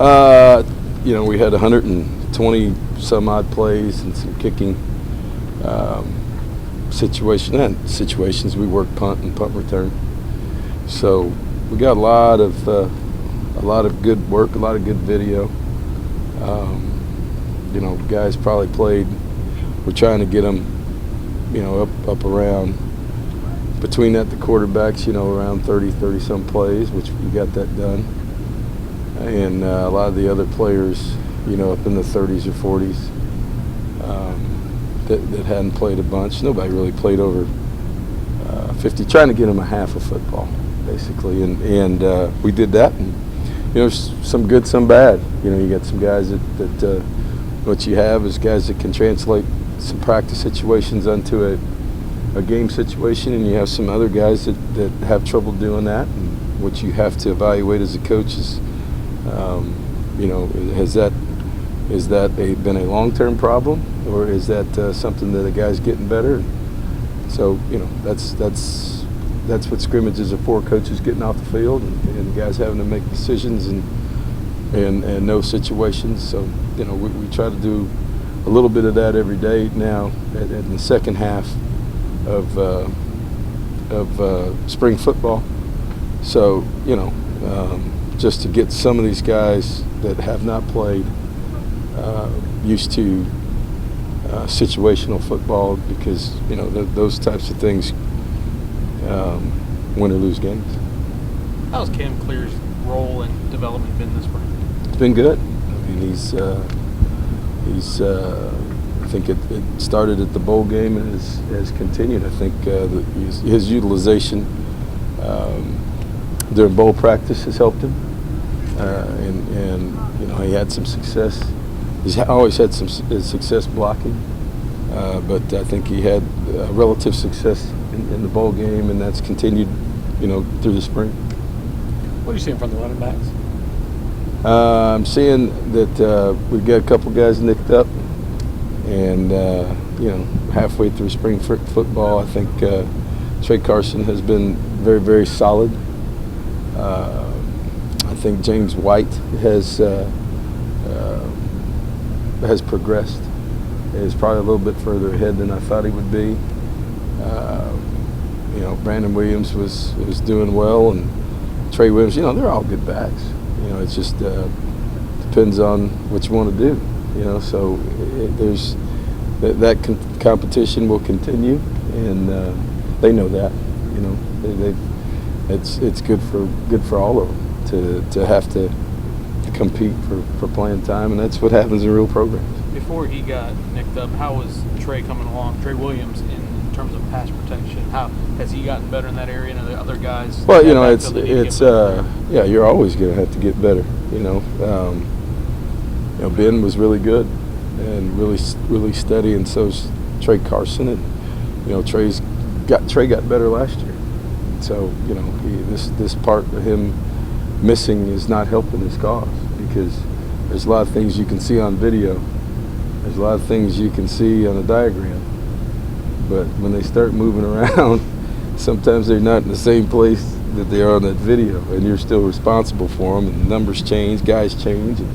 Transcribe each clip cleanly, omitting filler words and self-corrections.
You know, we had 120 some odd plays and some kicking situations. We worked punt and punt return. So we got a lot of good work, a lot of good video. You know, guys probably played. We're trying to get them, you know, up around between that the quarterbacks, you know, around 30 some plays, which we got that done. And a lot of the other players, you know, up in the 30s or 40s that hadn't played a bunch. Nobody really played over 50, trying to get them a half of football, basically. And we did that. And, you know, some good, some bad. You know, you got some guys that what you have is guys that can translate some practice situations onto a game situation, and you have some other guys that have trouble doing that. And what you have to evaluate as a coach is, you know, has that been a long-term problem, or is that something that a guy's getting better? So, you know, that's what scrimmages are for: coaches getting off the field and guys having to make decisions and know situations. So, you know, we try to do a little bit of that every day now in the second half of spring football. So, you know, just to get some of these guys that have not played used to situational football, because, you know, those types of things win or lose games. How's Cam Clear's role and development been this spring? It's been good. I mean, he's I think it started at the bowl game and has continued. I think his utilization during bowl practice has helped him, and you know, he had some success. He's always had some success blocking, but I think he had relative success in the bowl game, and that's continued, you know, through the spring. What are you seeing from the running backs? I'm seeing that we've got a couple guys nicked up, and you know, halfway through spring football, I think Trey Carson has been very, very solid. I think James White has progressed. Is probably a little bit further ahead than I thought he would be. You know, Brandon Williams was doing well, and Trey Williams. You know, they're all good backs. You know, it just depends on what you want to do. You know, so there's that competition will continue, and they know that. You know, it's good for all of them to have to compete for playing time, and that's what happens in real programs. Before he got nicked up, how was Trey coming along, Trey Williams, in terms of pass protection? How has he gotten better in that area, and the other guys? Well, you know, it's yeah, you're always going to have to get better. You know, Ben was really good and really steady, and so's Trey Carson, and you know, Trey got better last year. So, you know, this part of him missing is not helping his cause, because there's a lot of things you can see on video. There's a lot of things you can see on a diagram. But when they start moving around, sometimes they're not in the same place that they are on that video, and you're still responsible for them, and numbers change, guys change. And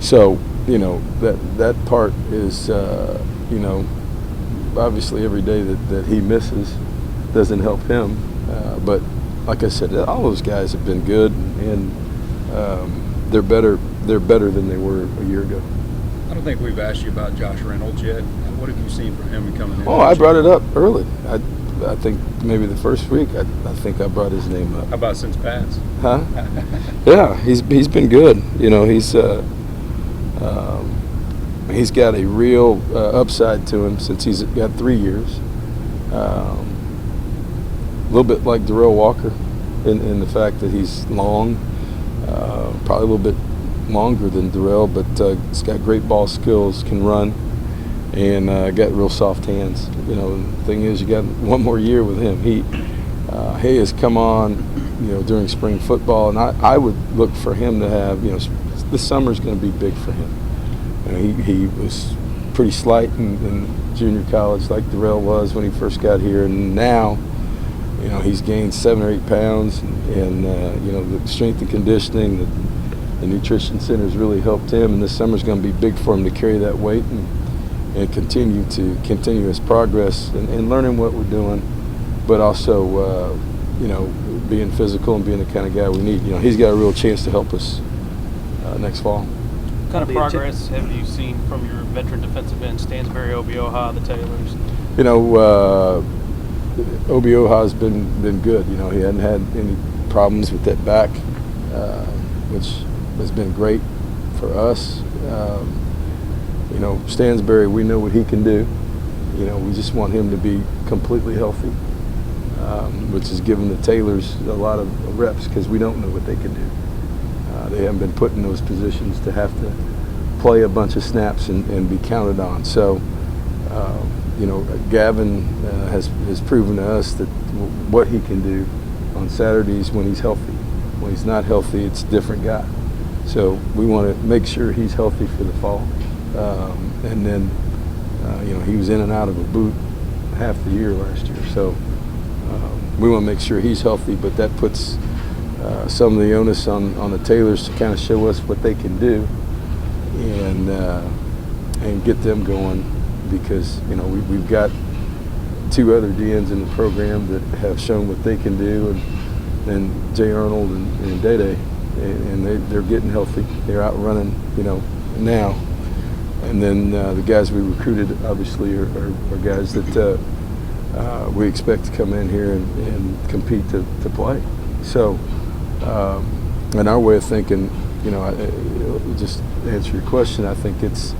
so, you know, that part is, you know, obviously every day that he misses doesn't help him. But like I said, all those guys have been good, and they're better than they were a year ago. I don't think we've asked you about Josh Reynolds yet. What have you seen from him coming in? Oh, I brought it up early. I think maybe the first week I think I brought his name up. How about since Pats? Huh? Yeah, he's been good. You know, he's got a real upside to him since he's got 3 years. A little bit like Darrell Walker in the fact that he's long, probably a little bit longer than Darrell, but he's got great ball skills, can run, and got real soft hands. You know, and the thing is, you got one more year with him. He has come on, you know, during spring football, and I would look for him to have, you know, this summer's going to be big for him. You know, he was pretty slight in junior college, like Darrell was when he first got here, and now, you know, he's gained 7 or 8 pounds, and you know, the strength and conditioning, the nutrition center's really helped him, and this summer's going to be big for him to carry that weight and continue his progress and learning what we're doing, but also being physical and being the kind of guy we need. He's got a real chance to help us next fall. What kind of progress have you seen from your veteran defensive end, Stansbury, Obioha, the Taylors? Obioha's been good. He hadn't had any problems with that back, which has been great for us. Stansbury, we know what he can do. We just want him to be completely healthy, which has given the Taylors a lot of reps because we don't know what they can do. They haven't been put in those positions to have to play a bunch of snaps and be counted on. So, Gavin has proven to us that what he can do on Saturdays when he's healthy. When he's not healthy, it's a different guy. So we want to make sure he's healthy for the fall. And then, he was in and out of a boot half the year last year. So we want to make sure he's healthy, but that puts some of the onus on the Taylors to kind of show us what they can do and get them going, because we've got two other DNs in the program that have shown what they can do, and Jay Arnold and Dede, and they're getting healthy. They're out running, now. And then the guys we recruited obviously are guys that we expect to come in here and compete to play. So, in our way of thinking, just to answer your question, I think it's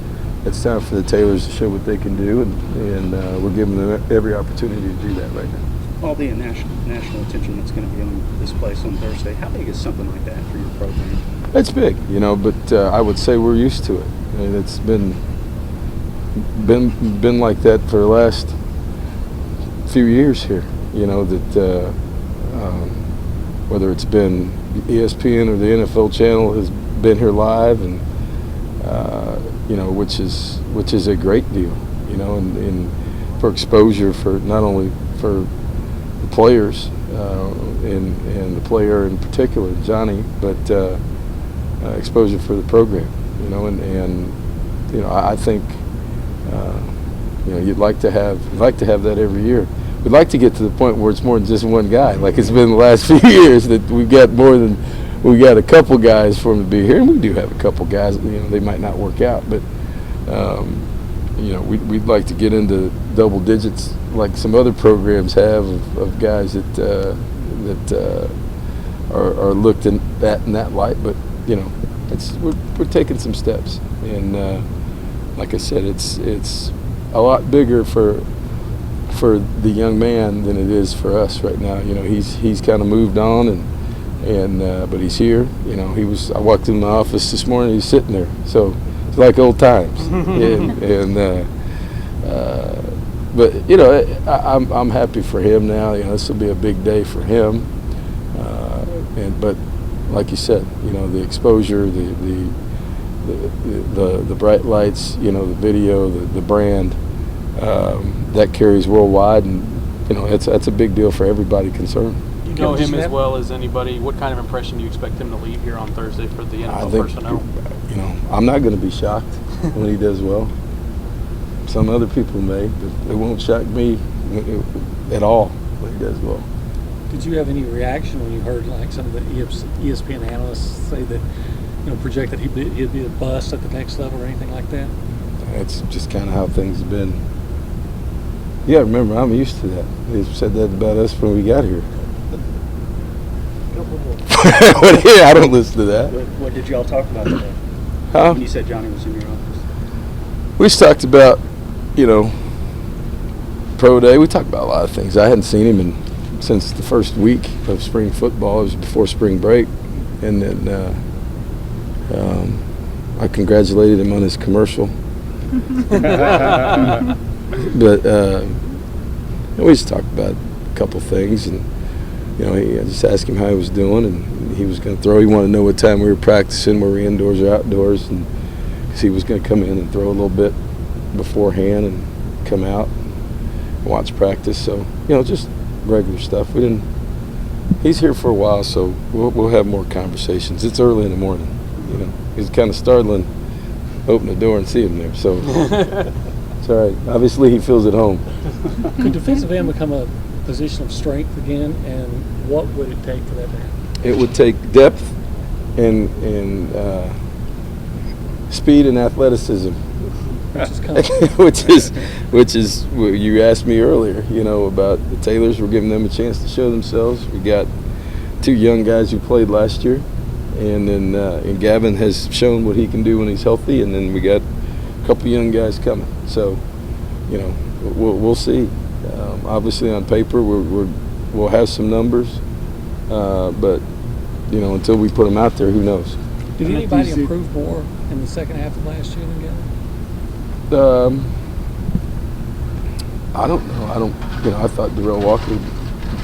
time for the Taylors to show what they can do, and we're giving them every opportunity to do that right now. All the national attention that's going to be on this place on Thursday, how big is something like that for your program? It's big, but I would say we're used to it. I mean, it's been like that for the last few years here. That whether it's been ESPN or the NFL channel has been here live, and which is a great deal. And for exposure for not only for the players and the player in particular, Johnny, but exposure for the program. I think you'd like to have that every year. We'd like to get to the point where it's more than just one guy, like it's been the last few years, that we got a couple guys for them to be here, and we do have a couple guys. They might not work out, but we'd like to get into double digits like some other programs have of guys that are looked at in that light. But we're taking some steps, and like I said, it's a lot bigger for the young man than it is for us right now. He's kind of moved on, and but he's here. I walked in the office this morning, he's sitting there, so it's like old times. But I'm happy for him now. This will be a big day for him, but like you said, the exposure, the bright lights, the video, the brand, that carries worldwide, and that's a big deal for everybody concerned. You know him as well as anybody. What kind of impression do you expect him to leave here on Thursday for the NFL personnel? I'm not going to be shocked when he does well. Some other people may, but it won't shock me at all when he does well. Did you have any reaction when you heard like some of the ESPN analysts say that, project that he'd be a bust at the next level or anything like that? That's just kind of how things have been. Yeah, remember, I'm used to that. They said that about us when we got here. Yeah, I don't listen to that. What did y'all talk about today? Huh? When you said Johnny was in your office? We just talked about, pro day. We talked about a lot of things. I hadn't seen him since the first week of spring football. It was before spring break. And then I congratulated him on his commercial. But we just talked about a couple things, and I just asked him how he was doing, and he was going to throw. He wanted to know what time we were practicing, were we indoors or outdoors, and because he was going to come in and throw a little bit beforehand and come out and watch practice. So just regular stuff. We didn't. He's here for a while, so we'll have more conversations. It's early in the morning. you know, it's kind of startling. Open the door and see him there. So it's all right. Obviously, he feels at home. Could defensive end become a position of strength again, and what would it take for that to happen? It would take depth and speed and athleticism. Which is coming. which is what you asked me earlier, you know, about the Taylors. We're giving them a chance to show themselves. We got 2 young guys who played last year, and then and Gavin has shown what he can do when he's healthy, and then we got a couple young guys coming. So, you know, we'll see. Obviously, on paper, we'll have some numbers, but you know, until we put them out there, who knows? Did anybody improve more in the second half of last year than Gavin? I don't know. You know, I thought Darrell Walker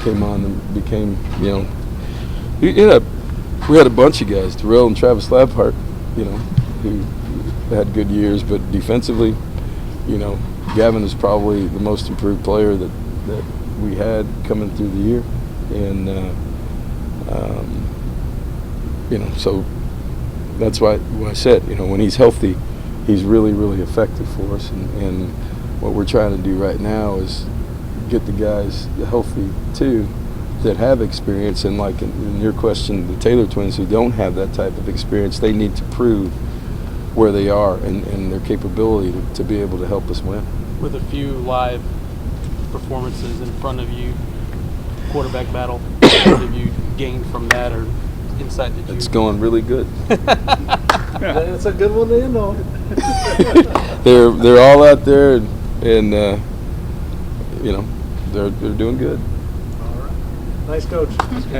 came on and became, you know, we had a bunch of guys, Darrell and Travis Labhart, you know, who had good years, but defensively, you know, Gavin is probably the most improved player that we had coming through the year, and you know, so that's why I said, you know, when he's healthy, he's really, really effective for us, and what we're trying to do right now is get the guys healthy too that have experience, and like in your question, the Taylor twins who don't have that type of experience, they need to prove where they are and their capability to be able to help us win. With a few live performances in front of you, quarterback battle, what have you gained from that, or insight that you? It's going really good. That's a good one to end on. They're all out there, and you know, they're doing good. All right. Nice coach.